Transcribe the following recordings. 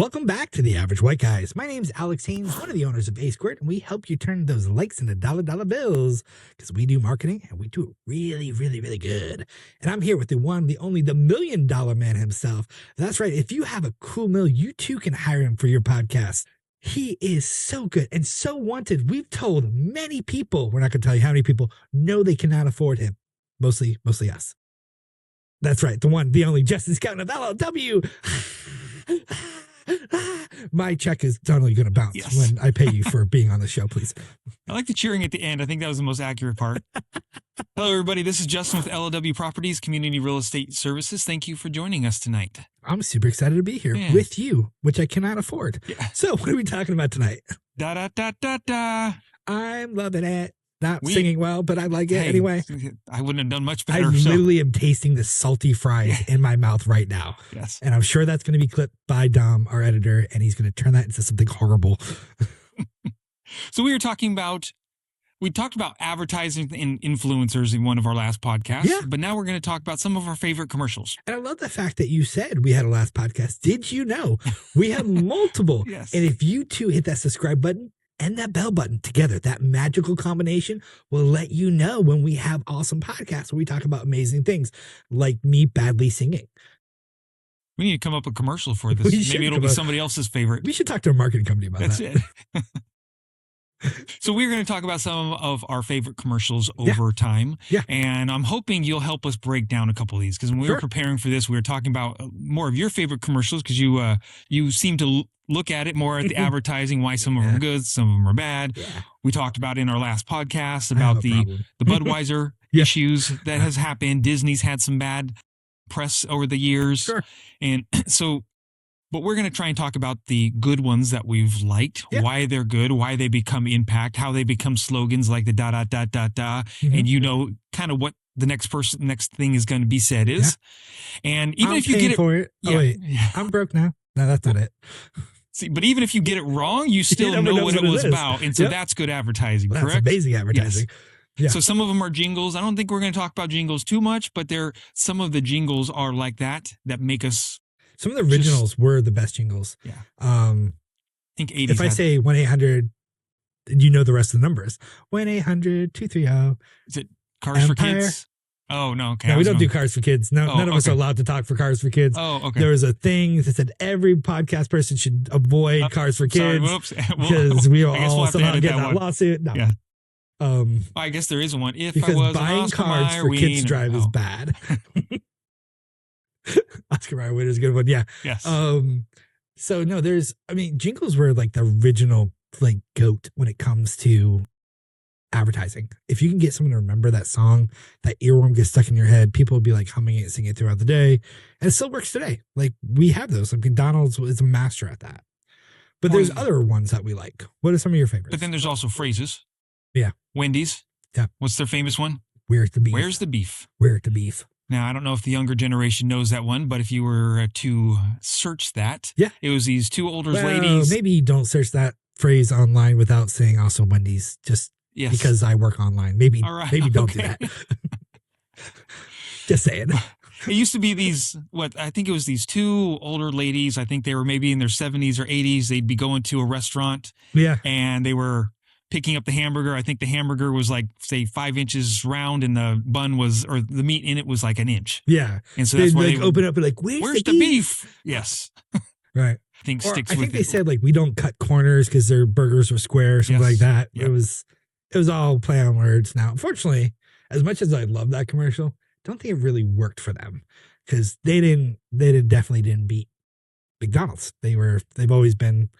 Welcome back to the Average White Guys. My name's Alex Haynes, one of the owners of Quirt, and we help you turn those likes into dollar bills because we do marketing and we do it really, really, really good. And I'm here with the one, the only, the $1 million man himself. That's right. If you have a cool mill, you too can hire him for your podcast. He is so good and so wanted. We've told many people, we're not going to tell you how many people, no, they cannot afford him. Mostly us. That's right. The one, the only Justice Count of LLW. My check is totally going to bounce when I pay you for being on the show, please. I like the cheering at the end. I think that was the most accurate part. Hello, everybody. This is Justin with LLW Properties, Community Real Estate Services. Thank you for joining us tonight. I'm super excited to be here with you, which I cannot afford. Yeah. So what are we talking about tonight? I'm loving it. Not singing well, but I like it anyway. I wouldn't have done much better. I literally am tasting the salty fries in my mouth right now. Yes. And I'm sure that's going to be clipped by Dom, our editor, and he's going to turn that into something horrible. So we talked about advertising and influencers in one of our last podcasts, but now we're going to talk about some of our favorite commercials. And I love the fact that you said we had a last podcast. Did you know we have multiple? Yes. And if you too hit that subscribe button and that bell button together, that magical combination will let you know when we have awesome podcasts where we talk about amazing things like me badly singing. We need to come up with a commercial for this. Maybe it'll be somebody else's favorite. We should talk to a marketing company about that. That's it. So we're going to talk about some of our favorite commercials over time. Yeah. And I'm hoping you'll help us break down a couple of these, because when we were preparing for this, we were talking about more of your favorite commercials, because you seem to look at it more at the advertising, why some of them are good, some of them are bad. Yeah. We talked about in our last podcast about the Budweiser issues that has happened. Disney's had some bad press over the years. Sure. And so, but we're going to try and talk about the good ones that we've liked, why they're good, why they become impact, how they become slogans like the ... and you know kind of what the next thing is going to be said is. And even if you get it for it. Oh, wait. I'm broke now. No, that's not it. See, but even if you get it wrong, you still know what it was about. And so that's good advertising, correct? That's amazing advertising. Yes. Yeah. So some of them are jingles. I don't think we're going to talk about jingles too much, but some of the jingles are like that make us. Some of the originals were the best jingles. Yeah. I think 80s. If I say 1-800, you know the rest of the numbers. 1-800-230. Is it Cars for Kids? Oh, no. Okay. No, we don't do Cars for Kids. No, none of us are allowed to talk for Cars for Kids. Oh, okay. There was a thing that said every podcast person should avoid Cars for Kids. Sorry, whoops. Because we will all somehow get that lawsuit. No. Yeah. I guess there is one. Because buying cars for kids to drive is bad. Oscar Mayer Winner is a good one. Yeah. Yes. So no, jingles were like the original GOAT when it comes to advertising. If you can get someone to remember that song, that earworm gets stuck in your head, people will be like humming it, singing it throughout the day. And it still works today. Like we have those. Like McDonald's is a master at that. But there's other ones that we like. What are some of your favorites? But then there's also phrases. Yeah. Wendy's. Yeah. What's their famous one? Where's the beef? Where's the beef? Where's the beef? Now, I don't know if the younger generation knows that one, but if you were to search that, it was these two older ladies. Maybe don't search that phrase online without saying also Wendy's, just because I work online. Maybe don't do that. Just saying. It used to be I think it was these two older ladies. I think they were maybe in their 70s or 80s. They'd be going to a restaurant. Yeah. And they were picking up the hamburger. I think the hamburger was like, say, 5 inches round, and the bun or the meat in it was like an inch. Yeah. And so that's why they open up and like, where's the beef? Yes. Right. I think they said like, we don't cut corners because their burgers were square or something like that. Yep. It was all play on words. Now, unfortunately, as much as I love that commercial, I don't think it really worked for them, because they definitely didn't beat McDonald's. They've always been,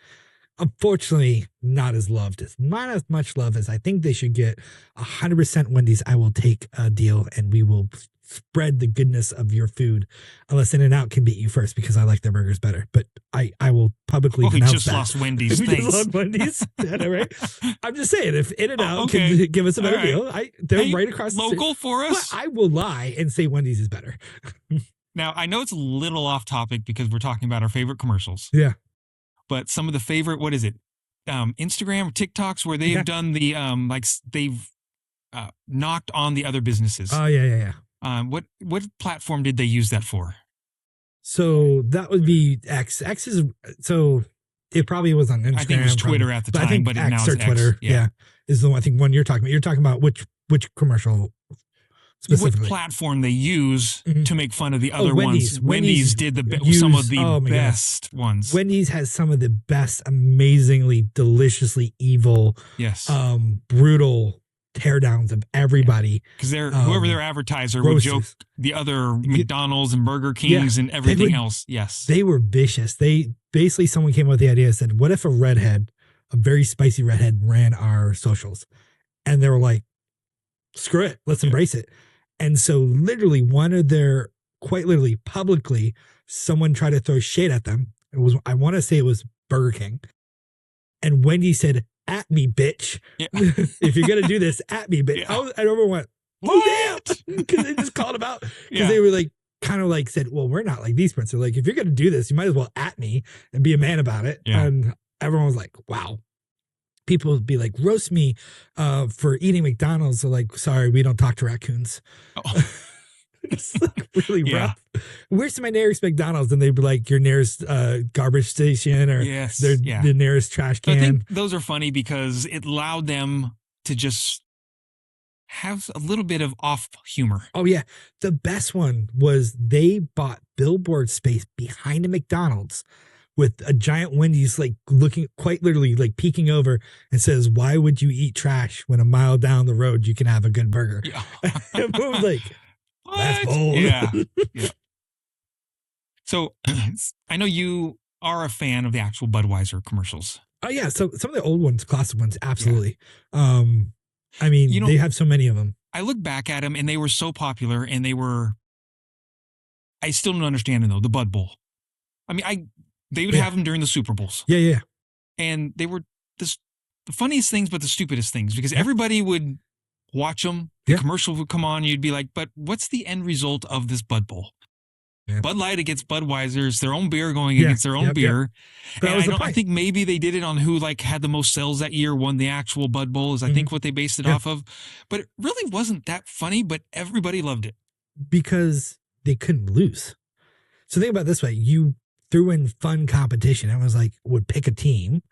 unfortunately, not as much love as I think they should get. 100% Wendy's. I will take a deal, and we will spread the goodness of your food, unless In-N-Out can beat you first, because I like their burgers better. But I will publicly announce that. We just lost Wendy's. We just lost Wendy's. Yeah, right? I'm just saying, if In-N-Out can give us a better deal, they're right across the street. Local for us? Well, I will lie and say Wendy's is better. Now, I know it's a little off topic because we're talking about our favorite commercials. Yeah. But some of the favorite, what is it? Instagram or TikToks where they've done the, they've knocked on the other businesses. Oh, yeah. What platform did they use that for? So that would be X. X is so it probably was on Instagram. I think it was Twitter probably, at the time, but now it's Twitter. X. Yeah. Is the one, I think one you're talking about. You're talking about which commercial specifically? What platform they use to make fun of the other Wendy's. ones? Wendy's did some of the best ones. Wendy's has some of the best, amazingly, deliciously evil, brutal teardowns of everybody. Because whoever their advertiser would joke the other McDonald's and Burger Kings and everything else. Yes. They were vicious. Someone came up with the idea and said, what if a very spicy redhead ran our socials? And they were like, screw it. Let's embrace it. And so literally quite literally publicly, someone tried to throw shade at them. I want to say it was Burger King. And Wendy said, at me, bitch. Yeah. If you're going to do this, at me, bitch. Yeah. I remember went, oh, damn. Because they just called him out. Because they were like, kind of like said, well, we're not like these Prince. They're like, if you're going to do this, you might as well at me and be a man about it. Yeah. And everyone was like, wow. People would be like, roast me for eating McDonald's. They're like, sorry, we don't talk to raccoons. Oh. It's like really rough. Where's my nearest McDonald's? And they'd be like, your nearest garbage station or the nearest trash can. So I think those are funny because it allowed them to just have a little bit of off humor. Oh, yeah. The best one was they bought billboard space behind a McDonald's with a giant Wendy's like looking quite literally like peeking over and says, why would you eat trash when a mile down the road you can have a good burger? Yeah. And I was like, that's bold. Yeah. So I know you are a fan of the actual Budweiser commercials. Oh, yeah. So some of the old ones, classic ones, absolutely. Yeah. I mean, they have so many of them. I look back at them and they were so popular and I still don't understand them though, the Bud Bowl. I mean, they would have them during the Super Bowls. Yeah, yeah. And they were the funniest things, but the stupidest things because everybody would watch them. The commercial would come on and you'd be like, but what's the end result of this Bud Bowl? Yeah. Bud Light against Budweiser. It's their own beer going against their own beer. Yeah. And I think maybe they did it on who had the most sales that year, won the actual Bud Bowl is I think what they based it off of. But it really wasn't that funny, but everybody loved it. Because they couldn't lose. So think about it this way. You threw in fun competition. It was like, would pick a team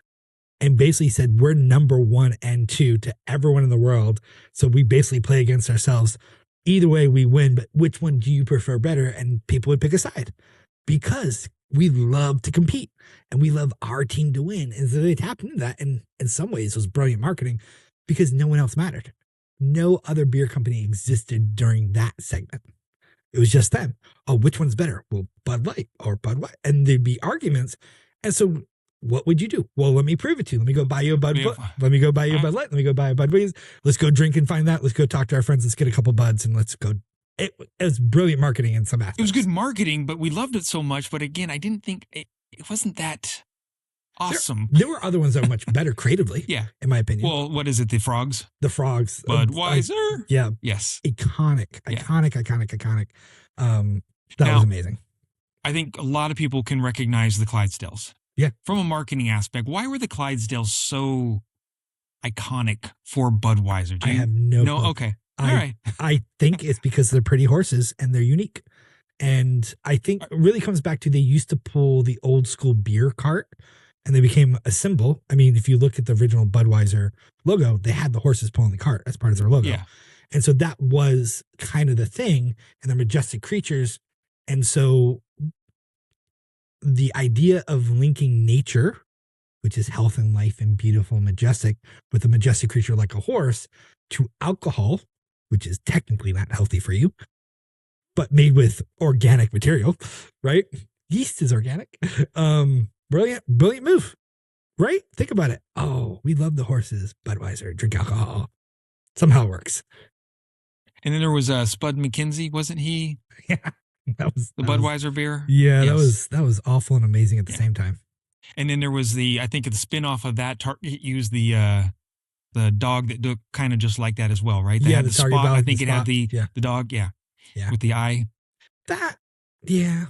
and basically said, we're number 1 and 2 to everyone in the world. So we basically play against ourselves. Either way we win, but which one do you prefer better? And people would pick a side because we love to compete and we love our team to win. And so they tapped into that. And in some ways it was brilliant marketing because no one else mattered. No other beer company existed during that segment. It was just them. Oh, which one's better? Well, Bud Light or Bud White. And there'd be arguments. And so what would you do? Well, let me prove it to you. Let me go buy you a Bud. Let me go buy you a Bud Light. Let me go buy a Budweiser. Let's go drink and find that. Let's go talk to our friends. Let's get a couple buds and let's go. It was brilliant marketing in some aspects. It was good marketing, but we loved it so much. But again, I didn't think it wasn't that awesome. There were other ones that were much better creatively. Yeah. In my opinion. Well, what is it? The frogs? The frogs. Budweiser? Yeah. Yes. Iconic. That was amazing. I think a lot of people can recognize the Clydesdales. Yeah. From a marketing aspect, why were the Clydesdales so iconic for Budweiser? I have no clue. Okay. All right. I think it's because they're pretty horses and they're unique. And I think it really comes back to they used to pull the old school beer cart and they became a symbol. I mean, if you look at the original Budweiser logo, they had the horses pulling the cart as part of their logo. Yeah. And so that was kind of the thing, and they're majestic creatures. And so the idea of linking nature, which is health and life and beautiful and majestic, with a majestic creature like a horse, to alcohol, which is technically not healthy for you, but made with organic material, right? Yeast is organic. Brilliant move, right? Think about it. Oh, we love the horses. Budweiser, drink alcohol. Somehow it works. And then there was Spud McKenzie, wasn't he? Yeah, that was the Budweiser beer. Yeah, yes. that was awful and amazing at the same time. And then there was the spinoff of that. Target used the dog that looked kind of just like that as well, right? They had the Target spot. Dog, I think it had the dog, with the eye. Yeah.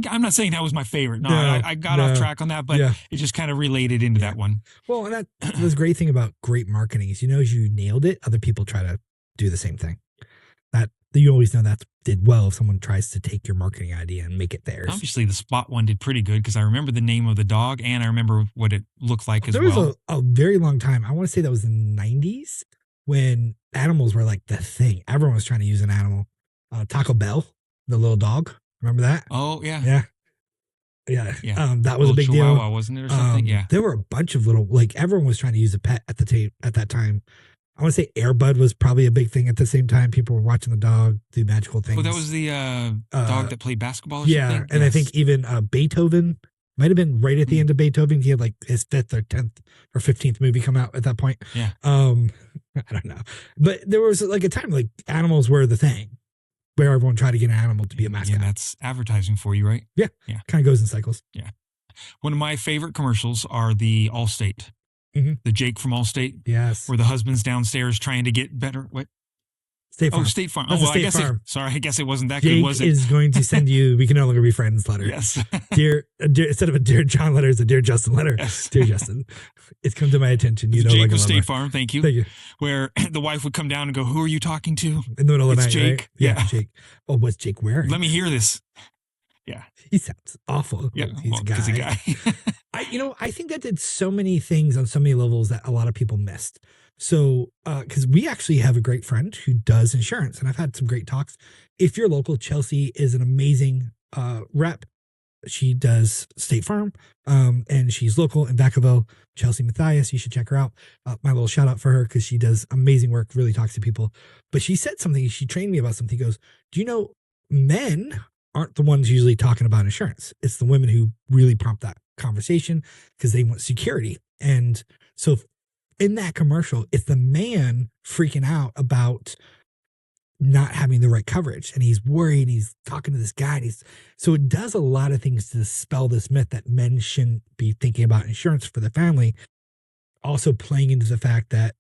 I'm not saying that was my favorite. No, I got off track on that, but it just kind of related into that one. Well, and that's the great thing about great marketing is, as you nailed it, other people try to do the same thing. you always know that did well if someone tries to take your marketing idea and make it theirs. Obviously, the Spot one did pretty good because I remember the name of the dog and I remember what it looked like as well. There was a very long time. I want to say that was the 90s when animals were like the thing. Everyone was trying to use an animal. Taco Bell, the little dog. Remember that? Oh, yeah. Yeah. Yeah. That was a big Chihuahua, deal. Wasn't it, or something? Yeah. There were a bunch of little, like, everyone was trying to use a pet at that time. I want to say Air Bud was probably a big thing at the same time. People were watching the dog do magical things. Oh, that was the dog that played basketball or something? Yeah, and I think even Beethoven might have been right at the end of Beethoven. He had like his 5th or 10th or 15th movie come out at that point. Yeah. I don't know. But there was like a time like animals were the thing where everyone tried to get an animal to be a mascot. Yeah, that's advertising for you, right? Yeah. Yeah. Kind of goes in cycles. Yeah. One of my favorite commercials are the Allstate. Mm-hmm. The Jake from Allstate. Yes. Where the husband's downstairs trying to get better. What? State Farm. Oh, State Farm. That's well, I guess it wasn't that Jake good, was it? is going to send you "We Can No Longer Be Friends" letter. Yes. dear, instead of a Dear John letter, it's a Dear Justin letter. Yes. Dear Justin, it's come to my attention. You know, Jake like of State Farm. Thank you. Thank you. Where the wife would come down and go, "Who are you talking to?" In the middle of the night, Jake. Right? Yeah, Jake. Oh, what's Jake wearing? Let me hear this. Yeah. He sounds awful. Yeah. He's a guy. I think that did so many things on so many levels that a lot of people missed. So, because we actually have a great friend who does insurance, and I've had some great talks. If you're local, Chelsea is an amazing rep. She does State Farm, and she's local in Vacaville. Chelsea Matthias, you should check her out. My little shout out for her because she does amazing work, really talks to people. But she said something, she trained me about something. He goes, do you know men aren't the ones usually talking about insurance? It's the women who really prompt that conversation because they want security. And so in that commercial, it's the man freaking out about not having the right coverage, and he's worried. He's talking to this guy. So it does a lot of things to dispel this myth that men shouldn't be thinking about insurance for the family. Also playing into the fact that,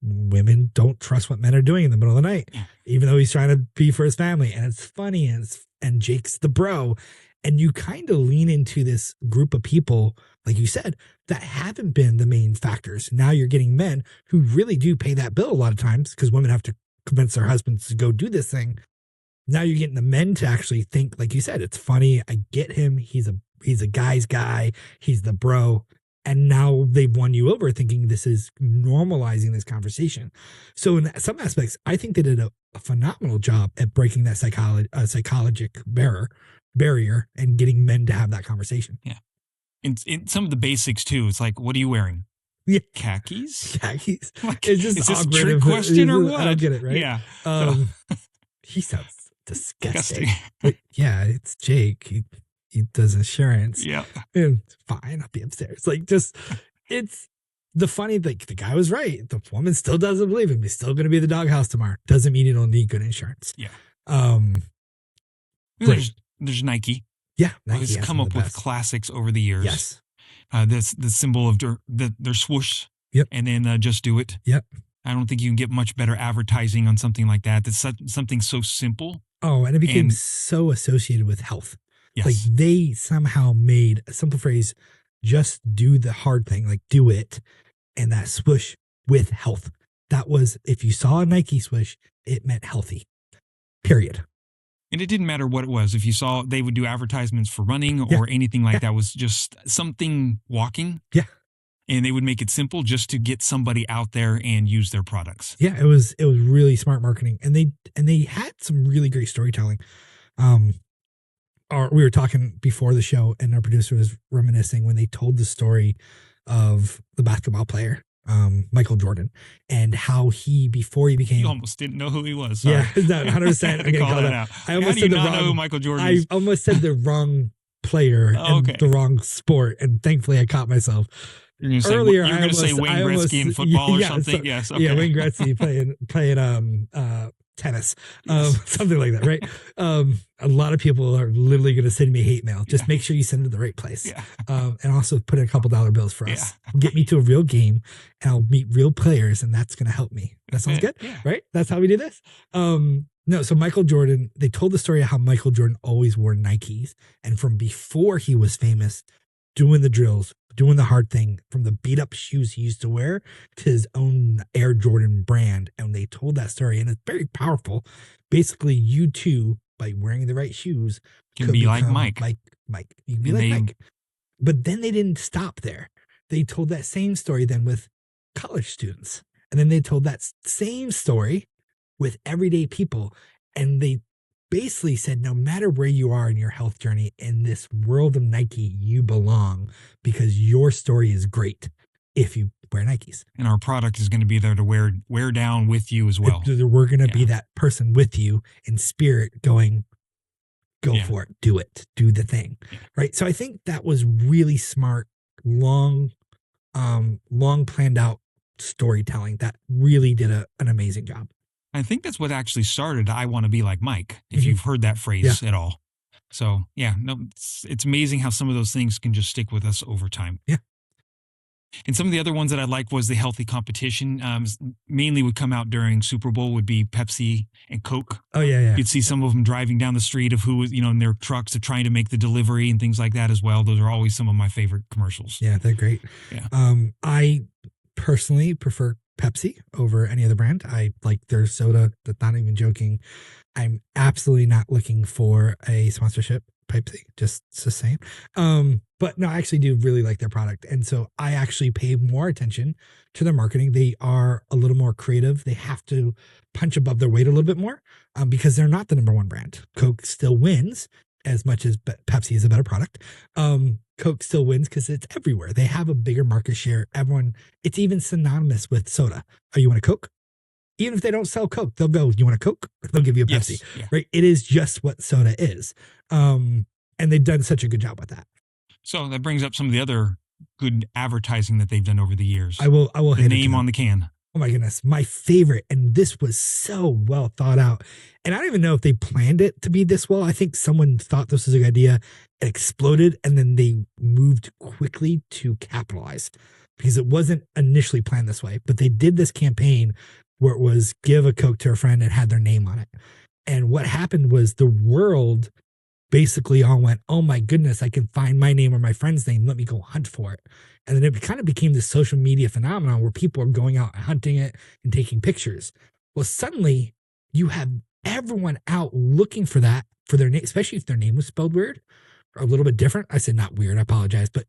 women don't trust what men are doing in the middle of the night, even though he's trying to be for his family. And it's funny, and Jake's the bro. And you kind of lean into this group of people, like you said, that haven't been the main factors. Now you're getting men who really do pay that bill a lot of times because women have to convince their husbands to go do this thing. Now you're getting the men to actually think, like you said, it's funny. I get him. He's a guy's guy. He's the bro. And now they've won you over thinking this is normalizing this conversation. So in some aspects, I think they did a phenomenal job at breaking that psychological barrier and getting men to have that conversation. Yeah. In some of the basics too, it's like, what are you wearing? Yeah. Khakis? Like, is this a trick question or what? I don't get it, right? Yeah. He sounds disgusting. Yeah, it's Jake. He does insurance. Yeah. And fine, I'll be upstairs. Like, just, it's the funny, like, the guy was right. The woman still doesn't believe him. He's still going to be at the doghouse tomorrow. Doesn't mean you don't need good insurance. Yeah. There's Nike. Yeah. Nike has come up with classics over the years. Yes. The symbol of their swoosh. Yep. And then Just Do It. Yep. I don't think you can get much better advertising on something like that. That's something so simple. Oh, and it became so associated with health. Yes. Like they somehow made a simple phrase, just do the hard thing, like do it. And that swoosh with health. That was, if you saw a Nike swoosh, it meant healthy. Period. And it didn't matter what it was. If you saw, they would do advertisements for running or anything like that was just something walking. Yeah. And they would make it simple just to get somebody out there and use their products. Yeah, it was really smart marketing. And they had some really great storytelling. We were talking before the show and our producer was reminiscing when they told the story of the basketball player, Michael Jordan, and how before he became... You almost didn't know who he was. Sorry. Yeah, 100%. I call that out. I almost said know who Michael Jordan is? I almost said the wrong player and the wrong sport, and thankfully I caught myself. You're going to say Wayne Gretzky in football or something? Yes. Okay. Yeah, Wayne Gretzky playing tennis, something like that, right? A lot of people are literally going to send me hate mail. Just make sure you send it to the right place. Yeah. And also put in a couple $1 bills for us. Get me to a real game and I'll meet real players and that's going to help me. That sounds good, right? That's how we do this. No, so Michael Jordan, they told the story of how Michael Jordan always wore Nikes. And from before he was famous, doing the drills, doing the hard thing, from the beat up shoes he used to wear to his own Air Jordan brand. And they told that story, and it's very powerful. Basically, you too, by wearing the right shoes, can be like Mike. Mike. You can be like Mike. But then they didn't stop there. They told that same story then with college students. And then they told that same story with everyday people. And they basically said, no matter where you are in your health journey, in this world of Nike, you belong, because your story is great if you wear Nikes. And our product is going to be there to wear down with you as well. We're going to be that person with you in spirit going, go for it, do it, do the thing. Right. So I think that was really smart, long planned out storytelling that really did an amazing job. I think that's what actually started I Want to Be Like Mike, if you've heard that phrase at all. So, it's amazing how some of those things can just stick with us over time. Yeah. And some of the other ones that I like was the healthy competition. Mainly would come out during Super Bowl would be Pepsi and Coke. Oh, yeah. You'd see some of them driving down the street of who was, in their trucks are trying to make the delivery and things like that as well. Those are always some of my favorite commercials. Yeah, they're great. Yeah. I personally prefer Pepsi over any other brand. I like their soda. That's not even joking. I'm absolutely not looking for a sponsorship, Pepsi, just the same. But no, I actually do really like their product. And so I actually pay more attention to their marketing. They are a little more creative. They have to punch above their weight a little bit more because they're not the number one brand. Coke still wins as much as Pepsi is a better product. Coke still wins because it's everywhere. They have a bigger market share. It's even synonymous with soda. Oh, you want a Coke? Even if they don't sell Coke, they'll go, you want a Coke? They'll give you a Pepsi, right? It is just what soda is. And they've done such a good job with that. So that brings up some of the other good advertising that they've done over the years. I will the hit name on the can. Oh my goodness. My favorite. And this was so well thought out. And I don't even know if they planned it to be this well. I think someone thought this was a good idea. It exploded. And then they moved quickly to capitalize because it wasn't initially planned this way, but they did this campaign where it was give a Coke to a friend and had their name on it. And what happened was the world basically all went, oh my goodness, I can find my name or my friend's name. Let me go hunt for it. And then it kind of became this social media phenomenon where people are going out and hunting it and taking pictures. Well, suddenly you have everyone out looking for that for their name, especially if their name was spelled weird or a little bit different. I said not weird, I apologize, but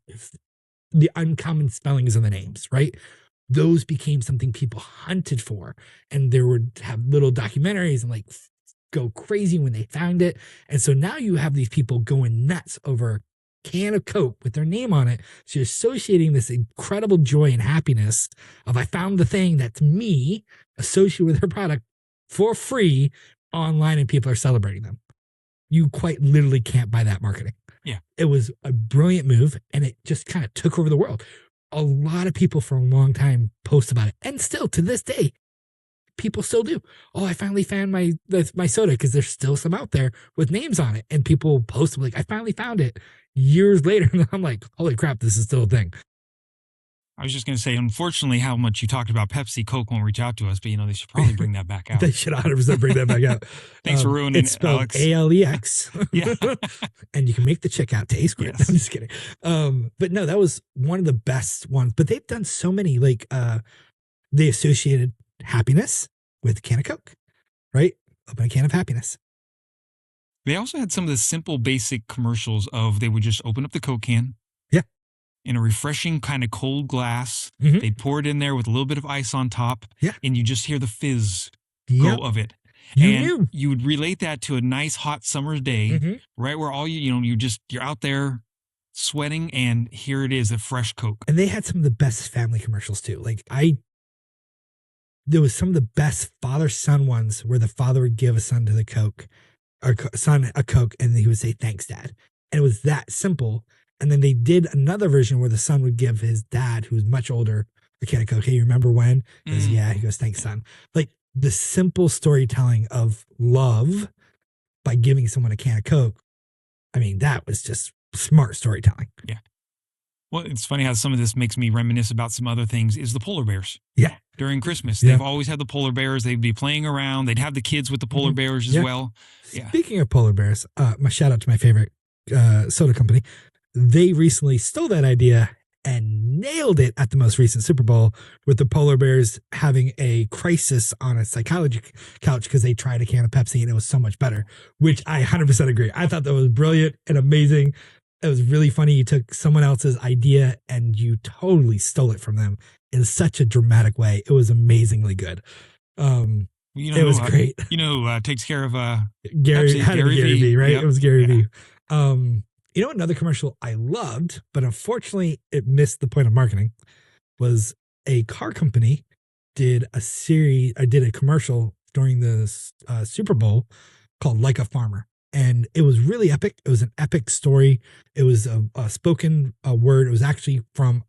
the uncommon spellings of the names, right? Those became something people hunted for. And they would have little documentaries and like go crazy when they found it. And so now you have these people going nuts over a can of Coke with their name on it. So you're associating this incredible joy and happiness of I found the thing that's me associated with her product for free online and people are celebrating them. You quite literally can't buy that marketing. Yeah. It was a brilliant move and it just kind of took over the world. A lot of people for a long time post about it. And still to this day, people still do. Oh, I finally found my soda because there's still some out there with names on it. And people post like, I finally found it years later. And I'm like, holy crap, this is still a thing. I was just going to say, unfortunately, how much you talked about Pepsi, Coke won't reach out to us, but they should probably bring that back out. They should 100% bring that back out. Thanks for ruining it, it's spelled Alex. ALEX. Yeah. And you can make the checkout to Quirt. Yes. I'm just kidding. But no, that was one of the best ones. But they've done so many, like they associated happiness with a can of Coke, right? Open a can of happiness. They also had some of the simple, basic commercials of they would just open up the Coke can. Yeah. In a refreshing kind of cold glass. Mm-hmm. They'd pour it in there with a little bit of ice on top. Yeah. And you just hear the fizz Yep. go of it. You and knew. you would relate that to a nice hot summer's day, Mm-hmm. right where all you're out there sweating and here it is, a fresh Coke. And they had some of the best family commercials too. There was some of the best father-son ones where the father would give a son to the Coke, or son a Coke, and he would say, thanks, Dad. And it was that simple. And then they did another version where the son would give his dad, who's much older, a can of Coke. Hey, you remember when? He goes, yeah. He goes, thanks, son. Like the simple storytelling of love by giving someone a can of Coke. I mean, that was just smart storytelling. Yeah. Well, it's funny how some of this makes me reminisce about some other things is the polar bears. Yeah. During Christmas, Yeah. they've always had the polar bears. They'd be playing around. They'd have the kids with the polar bears as Yeah. well. Yeah. Speaking of polar bears, my shout out to my favorite soda company. They recently stole that idea and nailed it at the most recent Super Bowl with the polar bears having a crisis on a psychology couch because they tried a can of Pepsi and it was so much better, which I 100% agree. I thought that was brilliant and amazing. It was really funny. You took someone else's idea and you totally stole it from them in such a dramatic way. It was amazingly good. It was great. Takes care of Gary V, right? Yep. It was Gary V. Another commercial I loved, but unfortunately it missed the point of marketing, was a car company did a commercial during the Super Bowl called Like a Farmer. And it was really epic. It was an epic story. It was a spoken word. It was actually from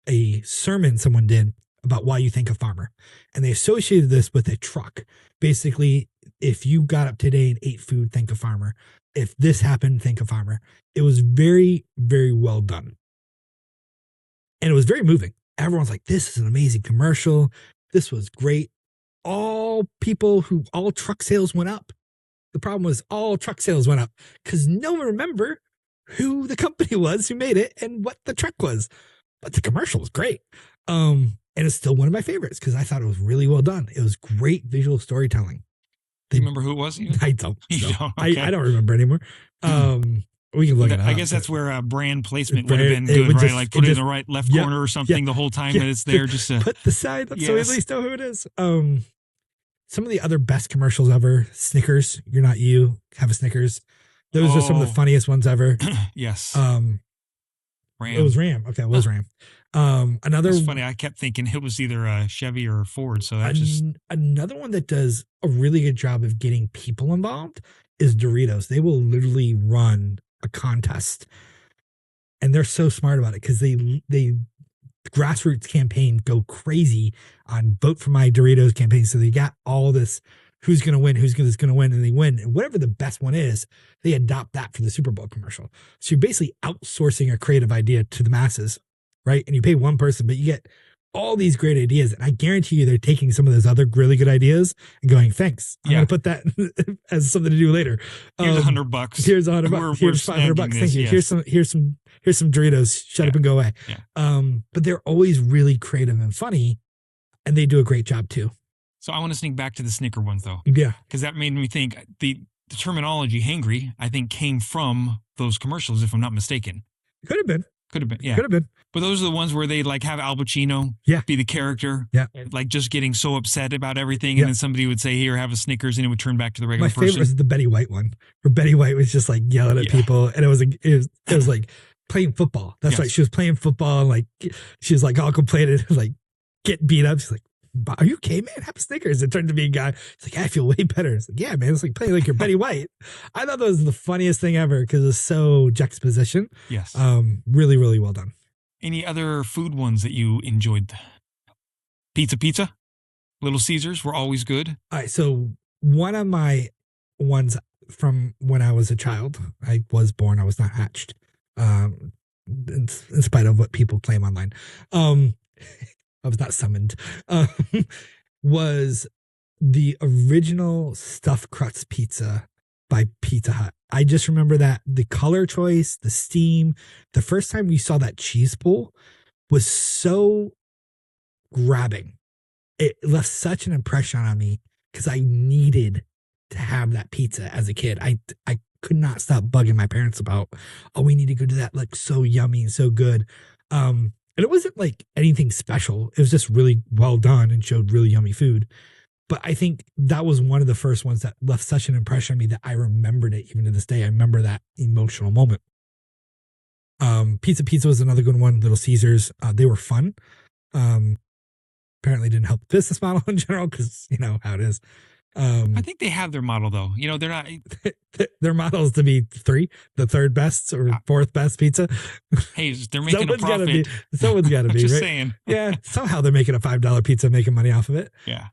a sermon someone did about why you think a farmer. And they associated this with a truck. Basically, if you got up today and ate food, think a farmer. If this happened, think a farmer. It was very, very well done. And it was very moving. Everyone's like, this is an amazing commercial. This was great. All truck sales went up. The problem was all truck sales went up because no one remembered who the company was who made it and what the truck was. But the commercial was great. And it's still one of my favorites because I thought it was really well done. It was great visual storytelling. Do you remember who it was? I don't. Okay. I don't remember anymore. We can look it up. I guess that's where brand placement would have been good, right? Like put it in the right left corner or something the whole time that it's there. Just to put the side so we at least know who it is. Some of the other best commercials ever. Snickers. You're not you. Have a Snickers. Those are some of the funniest ones ever. Yes. Ram. It was Ram. Okay, it was Ram. It's funny. I kept thinking it was either Chevy or Ford. So that's just another one that does a really good job of getting people involved is Doritos. They will literally run a contest, and they're so smart about it because they grassroots campaign go crazy on vote for my Doritos campaign. So they got all this who's going to win, who's going to win, and they win. And whatever the best one is, they adopt that for the Super Bowl commercial. So you're basically outsourcing a creative idea to the masses, right? And you pay one person, but you get all these great ideas. And I guarantee you they're taking some of those other really good ideas and going, thanks. I'm going to put that as something to do later. Here's $100. Here's $100. Here's $500. Thank you. Here's some Doritos. Shut up and go away. Yeah. But they're always really creative and funny, and they do a great job too. So I want to sneak back to the Snicker ones though. Yeah. Because that made me think the terminology hangry, I think, came from those commercials, if I'm not mistaken. Could have been. Yeah. Could have been. But those are the ones where they like have Al Pacino be the character. Yeah. Like just getting so upset about everything. And then somebody would say, here, have a Snickers. And it would turn back to the regular person. My favorite was the Betty White one, where Betty White was just like yelling at people. And it was like playing football. That's right. She was playing football. And like, she was like all complaining, like get beat up. She's like, are you okay, man? Have a Snickers. It turned to be a guy. It's like, I feel way better. It's like, yeah, man. It's like playing like you're Betty White. I thought that was the funniest thing ever because it's so juxtaposition. Yes. Really, really well done. Any other food ones that you enjoyed? Pizza. Little Caesars were always good. All right. So one of my ones from when I was a child, I was born, I was not hatched, in spite of what people claim online. I was not summoned, was the original stuffed crust pizza by Pizza Hut. I just remember that the color choice, the steam, the first time we saw that cheese pull was so grabbing. It left such an impression on me because I needed to have that pizza as a kid. I could not stop bugging my parents about, we need to go to that. Like so yummy and so good. And it wasn't like anything special. It was just really well done and showed really yummy food. But I think that was one of the first ones that left such an impression on me that I remembered it even to this day. I remember that emotional moment. Pizza was another good one. Little Caesars. They were fun. Apparently didn't help the business model in general because you know how it is. I think they have their model though. You know, they're not. Their model is to be the third best or fourth best pizza. Hey, they're making a profit. Someone's got to be. Just right? saying. Yeah, somehow they're making a $5 pizza, making money off of it. Yeah.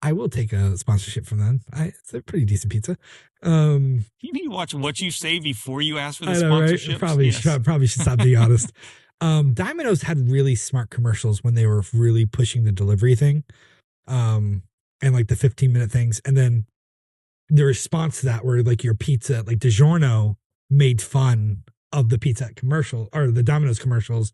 I will take a sponsorship from them. It's a pretty decent pizza. You need to watch what you say before you ask for the sponsorship. Right? Probably should stop being honest. Domino's had really smart commercials when they were really pushing the delivery thing. And like the 15-minute things. And then the response to that where like your pizza, like DiGiorno made fun of the Pizza Hut commercial or the Domino's commercials,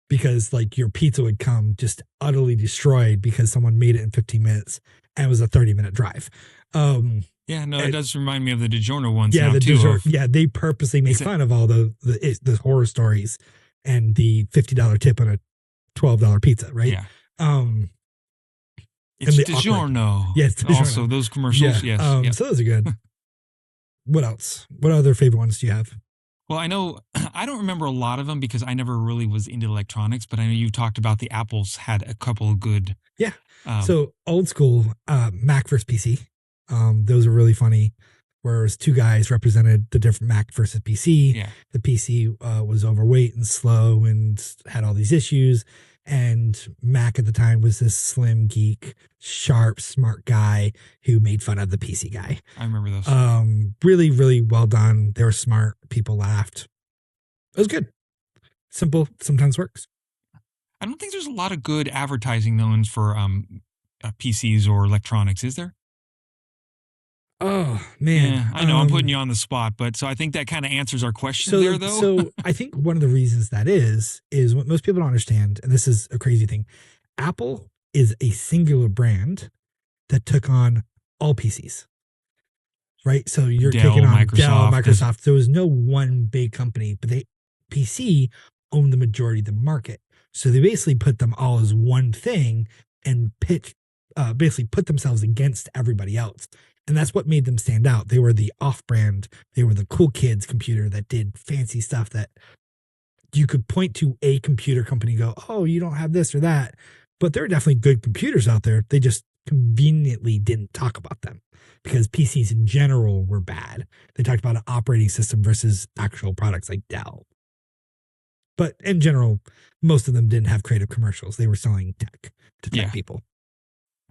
because like your pizza would come just utterly destroyed because someone made it in 15 minutes and it was a 30-minute drive. It does remind me of the DiGiorno ones. Yeah, now the too. DiGiorno, they purposely make fun of all the horror stories and the $50 tip on a $12 pizza, right? Yeah. It's DiGiorno. Yes, DiGiorno. Also, those commercials. Yeah. Yes. So those are good. What else? What other favorite ones do you have? Well, I know I don't remember a lot of them because I never really was into electronics, but I know you talked about the Apples had a couple of good. Yeah. So old school Mac versus PC. Those are really funny. Whereas two guys represented the different Mac versus PC. Yeah. The PC was overweight and slow and had all these issues. And Mac at the time was this slim, geek, sharp, smart guy who made fun of the PC guy. I remember those. Really, really well done. They were smart. People laughed. It was good. Simple. Sometimes works. I don't think there's a lot of good advertising known for PCs or electronics, is there? Oh, man. Yeah, I know I'm putting you on the spot, but so I think that kind of answers our question there, though. So I think one of the reasons that is what most people don't understand, and this is a crazy thing. Apple is a singular brand that took on all PCs, right? So you're taking on Dell, Microsoft. There was no one big company, but PC owned the majority of the market. So they basically put them all as one thing and basically put themselves against everybody else. And that's what made them stand out. They were the off-brand. They were the cool kids computer that did fancy stuff that you could point to a computer company and go, oh, you don't have this or that. But there are definitely good computers out there. They just conveniently didn't talk about them because PCs in general were bad. They talked about an operating system versus actual products like Dell. But in general, most of them didn't have creative commercials. They were selling tech to tech people.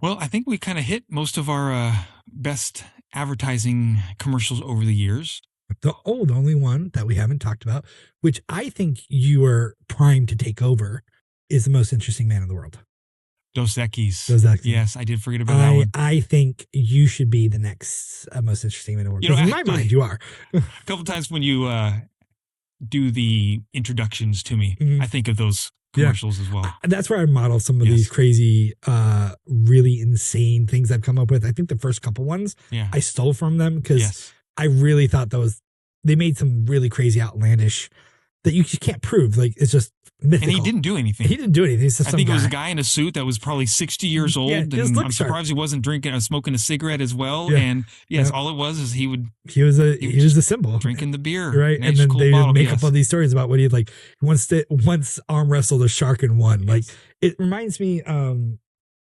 Well, I think we kind of hit most of our best advertising commercials over the years. The only one that we haven't talked about, which I think you are primed to take over, is The Most Interesting Man in the World. Dos Equis. Yes, I did forget about that one. I think you should be the next Most Interesting Man in the World. Because in my mind, you are. A couple times when you do the introductions to me, I think of those commercials as well. That's where I model some of these crazy, really insane things I've come up with. I think the first couple ones I stole from them because I really thought they made some really crazy, outlandish that you just can't prove. Like, it's just mythical. And he didn't do anything. He didn't do anything. I think it was a guy in a suit that was probably 60 years old. And I'm surprised he wasn't drinking or smoking a cigarette as well. Yeah. And all it was is he was a symbol. Drinking the beer. Right. And then they would make up all these stories about what he like once arm wrestled a shark and won. Like, it reminds me, and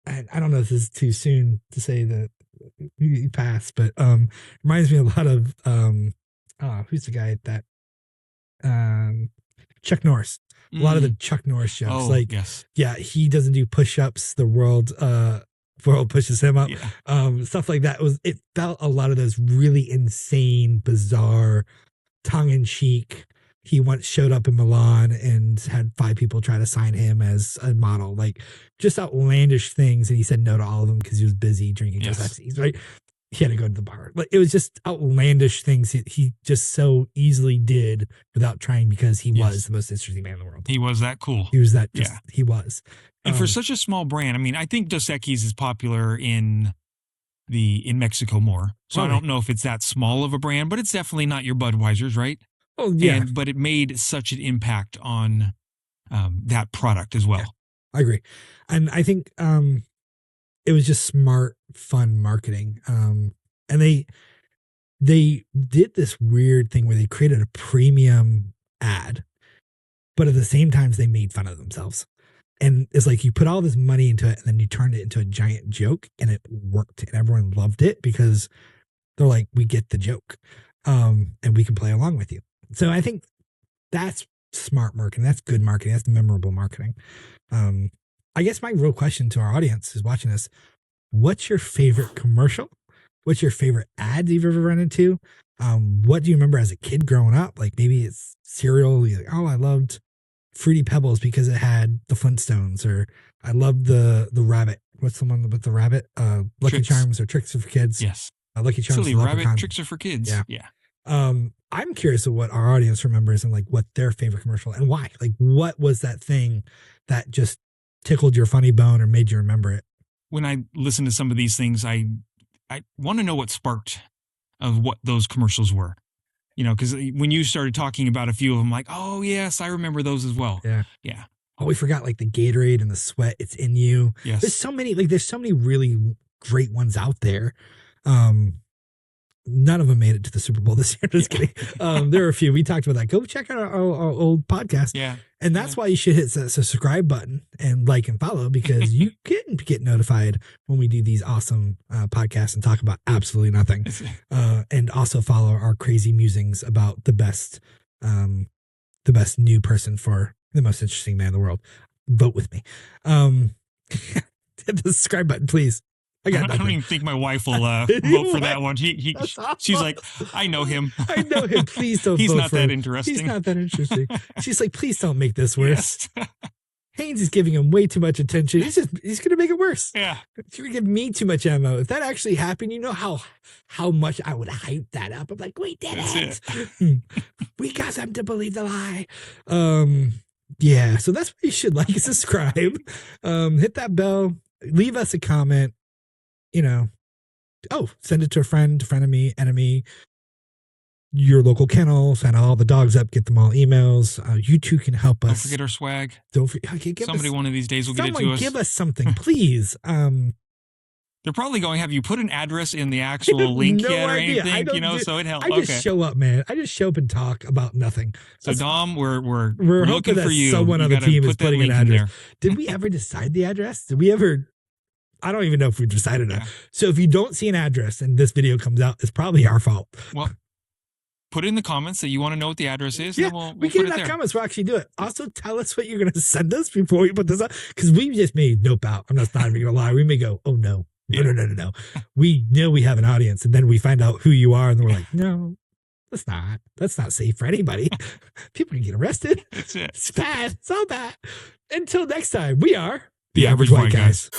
I don't know if this is too soon to say that he passed, but reminds me a lot of who's the guy that Chuck Norris. A lot of the Chuck Norris jokes. He doesn't do push-ups. The world pushes him up. Stuff like that. It felt a lot of those really insane, bizarre, tongue-in-cheek. He once showed up in Milan and had 5 people try to sign him as a model. Like, just outlandish things. And he said no to all of them because he was busy drinking Pepsis, right? He had to go to the bar. Like, it was just outlandish things he just so easily did without trying because he was the most interesting man in the world. He was that cool. He was that. He was. And for such a small brand, I mean, I think Dos Equis is popular in Mexico more. So I don't know if it's that small of a brand, but it's definitely not your Budweisers, right? Oh yeah. But it made such an impact on that product as well. Yeah, I agree, and I think it was just smart, fun marketing. And they did this weird thing where they created a premium ad, but at the same time they made fun of themselves. And it's like you put all this money into it and then you turned it into a giant joke and it worked and everyone loved it because they're like, we get the joke. And we can play along with you. So I think that's smart marketing. That's good marketing. That's memorable marketing. I guess my real question to our audience who's watching this, what's your favorite commercial? What's your favorite ads you've ever run into? What do you remember as a kid growing up? Like maybe it's cereal. You're like, oh, I loved Fruity Pebbles because it had the Flintstones, or I loved the rabbit. What's the one with the rabbit? Lucky Charms or Tricks Are for Kids. Yes. Lucky Charms. Silly Rabbit, Tricks Are for Kids. Yeah. I'm curious of what our audience remembers and like what their favorite commercial and why. Like, what was that thing that just tickled your funny bone or made you remember it? When I listen to some of these things, I want to know what sparked of what those commercials were. Because when you started talking about a few of them, like, oh yes, I remember those as well. Yeah. Yeah. Oh, we forgot like the Gatorade and the sweat. It's in you. Yes. There's so many really great ones out there. None of them made it to the Super Bowl this year. Just kidding. There are a few. We talked about that. Go check out our old podcast. Yeah. And that's why you should hit the subscribe button and like and follow, because you can get notified when we do these awesome podcasts and talk about absolutely nothing. And also follow our crazy musings about the best new person for the most interesting man in the world. Vote with me. Hit the subscribe button, please. I don't even think my wife will vote for that one. She's like, I know him. I know him. Please don't. He's vote not for that him. interesting. He's not that interesting. She's like, please don't make this worse. Yes. Haynes is giving him way too much attention. He's going to make it worse. Yeah. He's going to give me too much ammo. If that actually happened, you know how much I would hype that up. I'm like, we did it. We got them to believe the lie. Yeah. So that's why you should like and subscribe. Hit that bell. Leave us a comment. Send it to a friend, enemy, your local kennel, sign all the dogs up, get them all emails. You too can help us. Don't forget our swag. Don't forget. Somebody one of these days will get it to us. Give us something, please. They're probably going, have you put an address in the actual link yet or anything? So it helps. I just show up, man. I just show up and talk about nothing. So Dom, we're looking for you. Someone on the team is putting an address. Did we ever decide the address? I don't even know if we decided that. So if you don't see an address and this video comes out, it's probably our fault. Well, put it in the comments that you want to know what the address is. Yeah, and we'll we put get it in there. comments. We'll actually do it. Also, tell us what you're going to send us before we put this up, because we just may nope out. I'm not even going to lie. We may go, oh no. No. We know we have an audience, and then we find out who you are, and then we're like, no, that's not safe for anybody. People can get arrested. That's it. It's bad. It's all bad. Until next time, we are the Average White Guys.